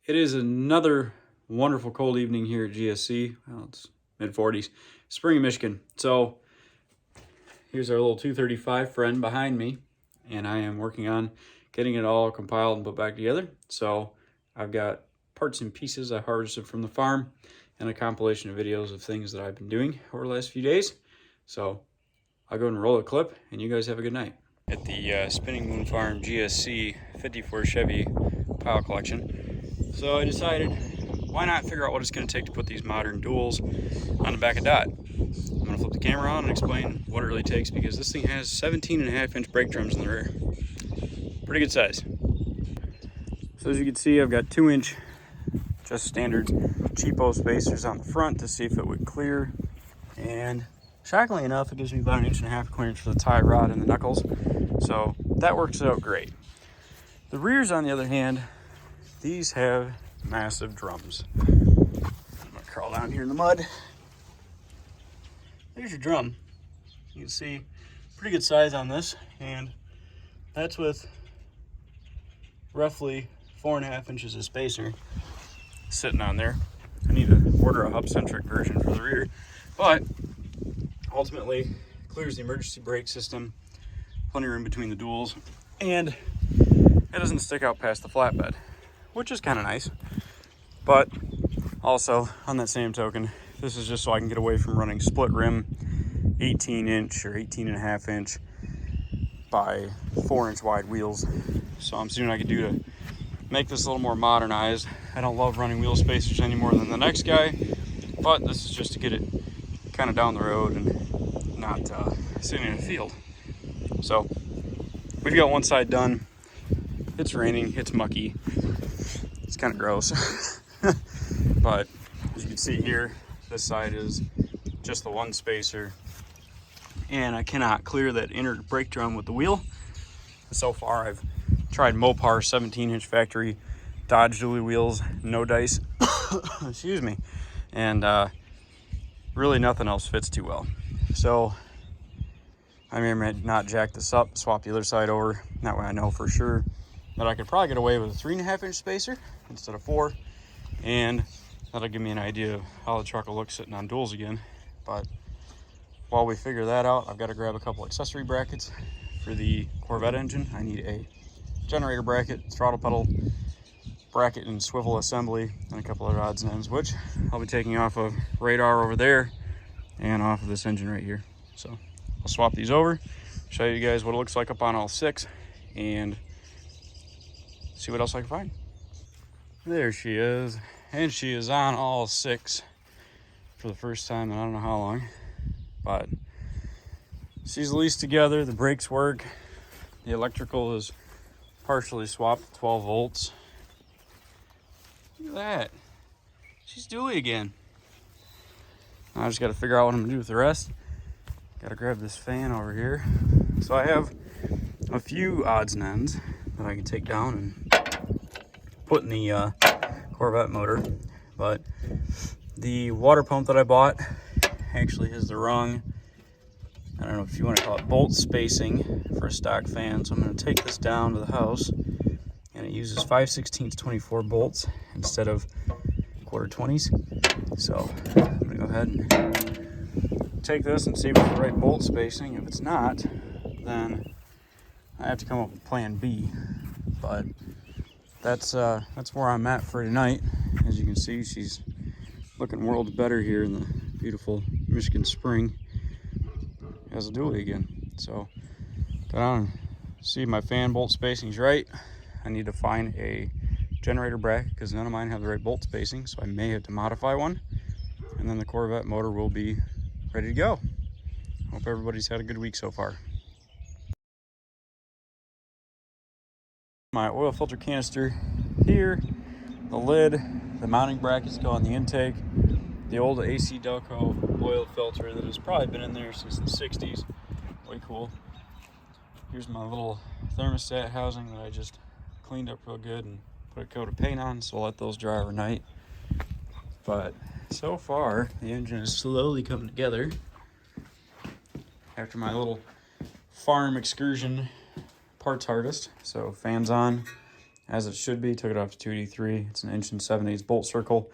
It is another wonderful cold evening here at GSC. Well, it's mid-40s, Spring, Michigan. So here's our little 235 friend behind me, and I am working on getting it all compiled and put back together. So I've got parts and pieces I harvested from the farm and a compilation of videos of things that I've been doing over the last few days. So I'll go and roll a clip, and you guys have a good night. At the Spinning Moon Farm GSC 54 Chevy pile collection. So I decided, why not figure out what it's going to take to put these modern duals on the back of Dot. I'm going to flip the camera on and explain what it really takes, because this thing has 17.5-inch brake drums in the rear. Pretty good size. So as you can see, I've got 2-inch, just standard cheapo spacers on the front to see if it would clear. And shockingly enough, it gives me about 1.5 inch clearance for the tie rod and the knuckles. So that works out great. The rears, on the other hand, these have massive drums. I'm gonna crawl down here in the mud. There's your drum. You can see pretty good size on this, and that's with roughly 4.5 inches of spacer sitting on there. I need to order a hub-centric version for the rear, but ultimately clears the emergency brake system, plenty of room between the duals, and it doesn't stick out past the flatbed, which is kind of nice. But also, on that same token, this is just so I can get away from running split rim 18-inch or 18.5-inch by 4-inch wide wheels. So I'm seeing what I could do to make this a little more modernized. I don't love running wheel spacers any more than the next guy, but this is just to get it kind of down the road and not sitting in a field. So we've got one side done. It's raining, it's mucky, it's kind of gross. But as you can see here, this side is just the one spacer, and I cannot clear that inner brake drum with the wheel. So far I've tried Mopar 17-inch factory Dodge dually wheels, no dice, excuse me, and really nothing else fits too well. So I may or may not jack this up, swap the other side over. That way I know for sure that I could probably get away with a 3.5-inch spacer instead of 4, and that'll give me an idea of how the truck will look sitting on duals again. But while we figure that out, I've got to grab a couple accessory brackets for the Corvette engine. I need a generator bracket, throttle pedal bracket and swivel assembly, and a couple of odds and ends, which I'll be taking off of radar over there and off of this engine right here. So I'll swap these over, show you guys what it looks like up on all 6, and see what else I can find. There she is, and she is on all 6 for the first time in I don't know how long, but she's leased together. The brakes work, the electrical is partially swapped, 12 volts. Look at that, she's dually again. I just got to figure out what I'm gonna do with the rest. Got to grab this fan over here. So I have a few odds and ends that I can take down and put in the Corvette motor, but the water pump that I bought actually has the wrong, I don't know if you want to call it, bolt spacing for a stock fan. So I'm going to take this down to the house, and it uses 5/16 24 bolts instead of 1/4 20s. So I'm going to go ahead and take this and see if it's the right bolt spacing. If it's not, then I have to come up with plan B. But that's where I'm at for tonight. As you can see, she's looking worlds better here in the beautiful Michigan spring as a dually again. So go down and see if my fan bolt spacing's right. I need to find a generator bracket because none of mine have the right bolt spacing, so I may have to modify one, and then the Corvette motor will be ready to go. Hope everybody's had a good week so far. My oil filter canister here, the lid, the mounting brackets go on the intake, the old AC Delco oil filter that has probably been in there since the 60s. Way cool. Here's my little thermostat housing that I just cleaned up real good and put a coat of paint on, so I'll let those dry overnight. But so far, the engine is slowly coming together after my little farm excursion parts harvest. So fans on, as it should be. Took it off to 283. It's an 1 7/8 bolt circle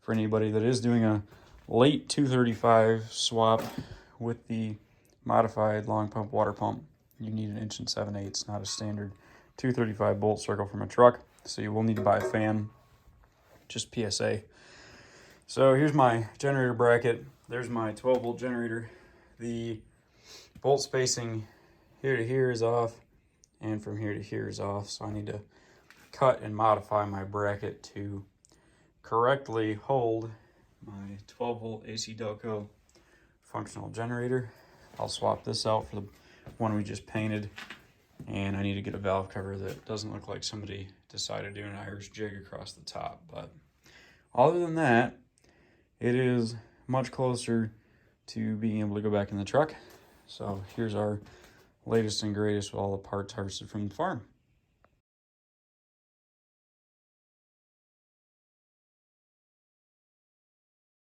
for anybody that is doing a late 235 swap with the modified long pump water pump. You need an 1 7/8, not a standard 235 bolt circle from a truck. So you will need to buy a fan, just PSA. So here's my generator bracket. There's my 12 volt generator. The bolt spacing here to here is off, and from here to here is off. So I need to cut and modify my bracket to correctly hold my 12 volt AC Delco functional generator. I'll swap this out for the one we just painted, and I need to get a valve cover that doesn't look like somebody decided to do an Irish jig across the top. But other than that, it is much closer to being able to go back in the truck. So here's our latest and greatest with all the parts harvested from the farm.